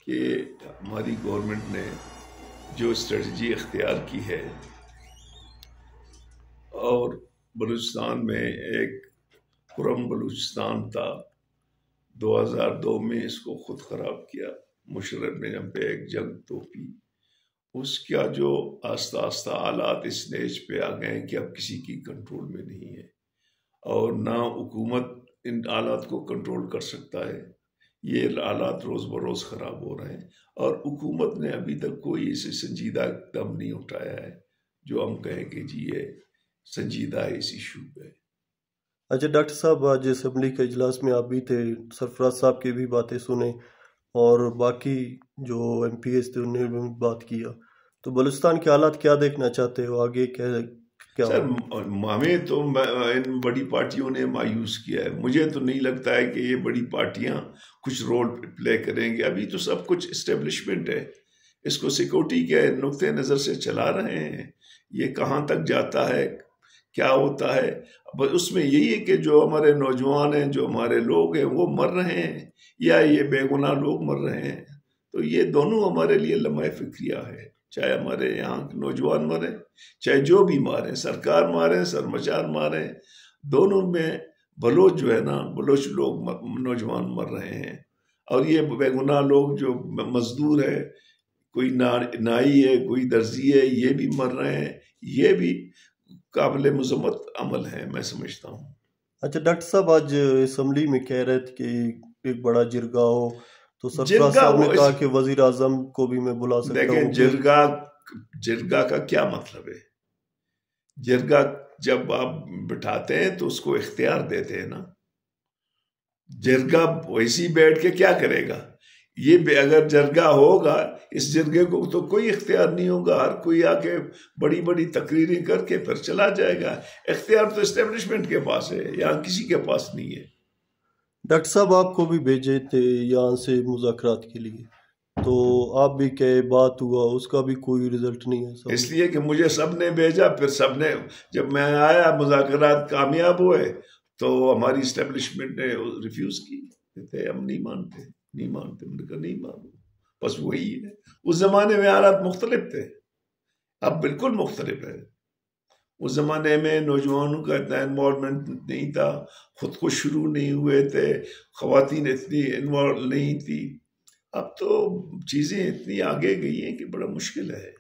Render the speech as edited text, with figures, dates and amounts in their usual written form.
کہ ہماری گورنمنٹ نے جو اسٹریٹجی اختیار کی ہے اور بلوچستان میں ایک پرم بلوچستان تھا، 2002 میں اس کو خود خراب کیا مشرف نے، ہم پہ ایک جنگ توپی، اس کا جو آہستہ آہستہ حالات اس اسٹیج پہ آ گئے کہ اب کسی کی کنٹرول میں نہیں ہے، اور نہ حکومت ان حالات کو کنٹرول کر سکتا ہے۔ یہ حالات روز بروز خراب ہو رہے ہیں، اور حکومت نے ابھی تک کوئی اسے سنجیدہ اقدام نہیں اٹھایا ہے جو ہم کہیں کہ جی یہ سنجیدہ اس ایشو پہ۔ اچھا ڈاکٹر صاحب، آج اسمبلی کے اجلاس میں آپ بھی تھے، سرفراز صاحب کی بھی باتیں سنیں اور باقی جو ایم پی ایس تھے انہوں نے بھی بات کیا، تو بلوچستان کے حالات کیا دیکھنا چاہتے ہو آگے؟ کیا سر ہمیں تو ان بڑی پارٹیوں نے مایوس کیا ہے، مجھے تو نہیں لگتا ہے کہ یہ بڑی پارٹیاں کچھ رول پلے کریں گے، ابھی تو سب کچھ اسٹیبلشمنٹ ہے، اس کو سیکورٹی کے نقطۂ نظر سے چلا رہے ہیں، یہ کہاں تک جاتا ہے کیا ہوتا ہے، بس اس میں یہی ہے کہ جو ہمارے نوجوان ہیں، جو ہمارے لوگ ہیں وہ مر رہے ہیں یا یہ بے گناہ لوگ مر رہے ہیں، تو یہ دونوں ہمارے لیے لمحہ فکریہ ہے، چاہے ہمارے یہاں نوجوان مریں چاہے جو بھی ماریں، سرکار ماریں سرمچار ماریں، دونوں میں بلوچ جو ہے نا، بلوچ لوگ نوجوان مر رہے ہیں، اور یہ بے گناہ لوگ جو مزدور ہے، کوئی نائی ہے کوئی درزی ہے، یہ بھی مر رہے ہیں، یہ بھی قابل مذمت عمل ہے میں سمجھتا ہوں۔ اچھا ڈاکٹر صاحب، آج اسمبلی میں کہہ رہے تھے کہ ایک بڑا جرگا ہو، تو سرفراز صاحب نے کہا کہ وزیر اعظم کو بھی میں بلا سکتا ہوں۔ دیکھیں جرگا کا کیا مطلب ہے؟ جرگا جب آپ بٹھاتے ہیں تو اس کو اختیار دیتے ہیں نا، جرگا ویسی بیٹھ کے کیا کرے گا؟ یہ اگر جرگا ہوگا، اس جرگے کو تو کوئی اختیار نہیں ہوگا، ہر کوئی آ کے بڑی بڑی تقریریں کر کے پھر چلا جائے گا، اختیار تو اسٹیبلشمنٹ کے پاس ہے، یہاں کسی کے پاس نہیں ہے۔ ڈاکٹر صاحب آپ کو بھی بھیجے تھے یہاں سے مذاکرات کے لیے، تو آپ بھی کہ بات ہوا، اس کا بھی کوئی رزلٹ نہیں ہے؟ اس لیے کہ مجھے سب نے بھیجا، پھر سب نے جب میں آیا مذاکرات کامیاب ہوئے تو ہماری اسٹیبلشمنٹ نے ریفیوز کی، کہتے ہم نہیں مانتے ہم نے کہا نہیں مانو، بس وہی ہے۔ اس زمانے میں حالات مختلف تھے، اب بالکل مختلف ہے۔ اس زمانے میں نوجوانوں کا اتنا انوالومنٹ نہیں تھا، خود کو شروع نہیں ہوئے تھے، خواتین اتنی انوالو نہیں تھی، اب تو چیزیں اتنی آگے گئی ہیں کہ بڑا مشکل ہے۔